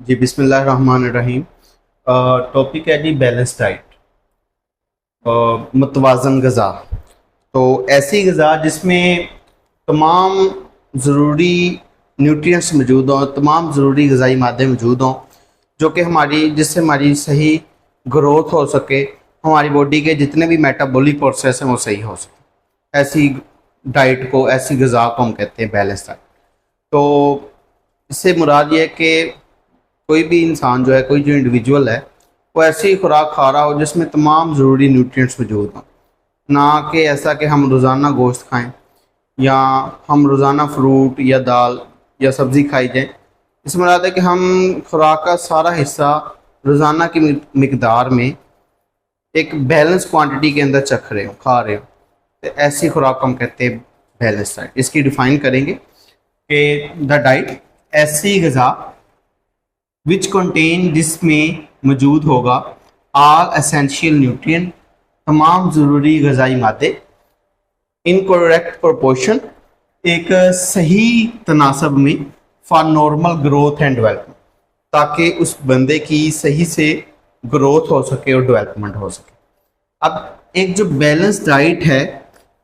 जी बिस्मिल्लाहिर्रहमानिर्रहीम। टॉपिक है जी balance diet, मुतवाज़न ग़िज़ा। तो ऐसी ग़िज़ा जिसमें तमाम ज़रूरी न्यूट्रिएंट्स मौजूद हों, तमाम ज़रूरी ग़िज़ाई मादे मौजूद हों जो कि जिससे हमारी सही ग्रोथ हो सके, हमारी बॉडी के जितने भी मेटाबॉलिक प्रोसेस हैं वो सही हो सके। ऐसी डाइट को, ऐसी ग़िज़ा को हम कहते हैं बैलेंस डाइट। तो इससे मुराद ये है कि कोई भी इंसान जो है, कोई जो इंडिविजुअल है, वो ऐसी खुराक खा रहा हो जिसमें तमाम ज़रूरी न्यूट्रिएंट्स मौजूद हों। ना कि ऐसा कि हम रोज़ाना गोश्त खाएं या हम रोज़ाना फ्रूट या दाल या सब्ज़ी खाई जाए। इसमें मुराद है कि हम खुराक का सारा हिस्सा रोज़ाना की मिकदार में एक बैलेंस क्वांटिटी के अंदर चख रहे हो, खा रहे हो। तो ऐसी खुराक को हम कहते हैं बैलेंस डाइट। इसकी डिफ़ाइन करेंगे कि द डाइट ऐसी ग़िज़ा विच कंटेन, जिसमें मौजूद होगा ऑल एसेंशियल न्यूट्रिएंट, तमाम ज़रूरी ग़िज़ाई मादे, इन करेक्ट प्रोपोर्शन, एक सही तनासब में, for normal growth and development, ताकि उस बंदे की सही से ग्रोथ हो सके और डेवलपमेंट हो सके। अब एक जो बैलेंस डाइट है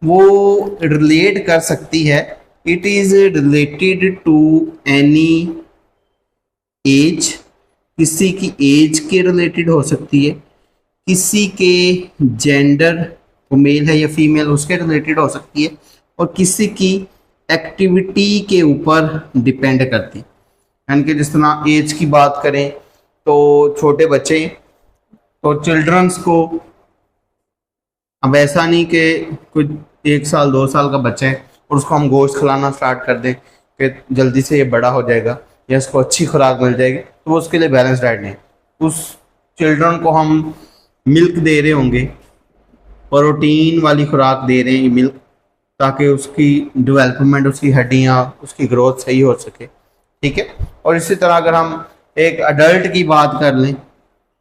वो रिलेट कर सकती है, it is related to any age, किसी की एज के रिलेटेड हो सकती है, किसी के जेंडर, वो मेल है या फीमेल, उसके रिलेटेड हो सकती है, और किसी की एक्टिविटी के ऊपर डिपेंड करती है। यानी कि जिस तरह एज की बात करें तो छोटे बच्चे, तो चिल्ड्रंस को, अब ऐसा नहीं कि कुछ 1 साल 2 साल का बच्चा है और उसको हम गोश्त खिलाना स्टार्ट कर दें कि जल्दी से ये बड़ा हो जाएगा या इसको अच्छी खुराक मिल जाएगी, तो वो उसके लिए बैलेंस डाइट नहीं। उस चिल्ड्रन को हम मिल्क दे रहे होंगे, प्रोटीन वाली खुराक दे रहे हैं मिल्क, ताकि उसकी डेवलपमेंट, उसकी हड्डियाँ, उसकी ग्रोथ सही हो सके। ठीक है। और इसी तरह अगर हम एक अडल्ट की बात कर लें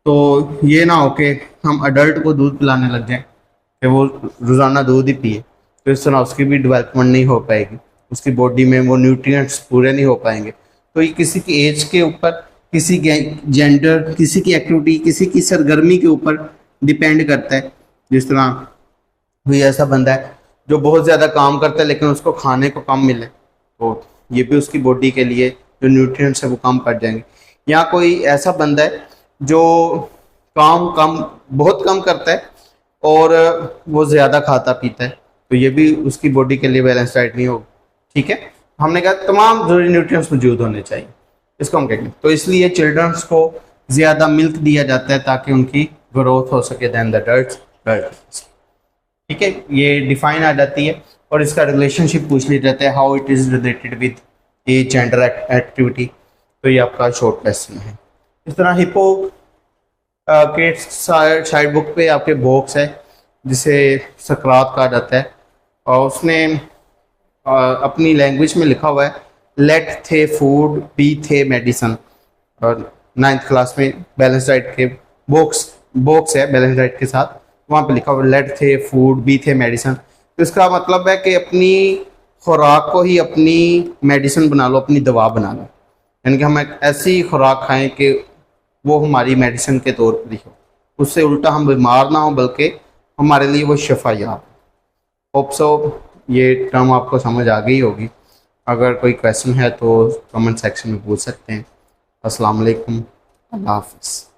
तो ये ना हो कि हम अडल्ट को दूध पिलाने लग जाएं कि वो रोज़ाना दूध ही पिए, तो इस तरह उसकी भी डेवलपमेंट नहीं हो पाएगी, उसकी बॉडी में वो न्यूट्रिएंट्स पूरे नहीं हो पाएंगे। तो ये किसी की एज के ऊपर, किसी के जेंडर, किसी की एक्टिविटी, किसी की सरगर्मी के ऊपर डिपेंड करता है। जिस तरह कोई ऐसा बंदा है जो बहुत ज़्यादा काम करता है लेकिन उसको खाने को कम मिले, तो ये भी उसकी बॉडी के लिए जो न्यूट्रिएंट्स है वो कम पड़ जाएंगे। या कोई ऐसा बंदा है जो बहुत कम करता है और वो ज़्यादा खाता पीता है, तो ये भी उसकी बॉडी के लिए बैलेंस डाइट नहीं होगी। ठीक है। हमने कहा तमाम जरूरी न्यूट्रिएंट्स मौजूद होने चाहिए, इसको हम कहेंगे। तो इसलिए चिल्ड्रंस को ज़्यादा मिल्क दिया जाता है ताकि उनकी ग्रोथ हो सके दैन द अडल्ट्स। ठीक है, ये डिफाइन आ जाती है। और इसका रिलेशनशिप पूछ लिया जाता है, how it is related with age, gender, activity. तो ये आपका शॉर्ट क्वेश्चन है। इस तरह हिप्पो के साइड बुक पे आपके बॉक्स है जिसे सकरात कहा जाता है, और उसने अपनी लैंग्वेज में लिखा हुआ है, लेट थे फूड बी थे मेडिसन। और 9th क्लास में बैलेंस डाइट के बॉक्स है बैलेंस डाइट के साथ, वहाँ पे लिखा हुआ लेट थे फूड बी थे मेडिसन। तो इसका मतलब है कि अपनी खुराक को ही अपनी मेडिसिन बना लो, अपनी दवा बना लो। यानी कि हम एक ऐसी खुराक खाएं कि वो हमारी मेडिसिन के तौर पर ही हो, उससे उल्टा हम बीमार ना हो बल्कि हमारे लिए वो शफायाब। होप सो ये टर्म आपको समझ आ गई होगी। अगर कोई क्वेश्चन है तो कमेंट सेक्शन में पूछ सकते हैं। अस्सलाम वालेकुम, अल्लाह हाफ़िज़।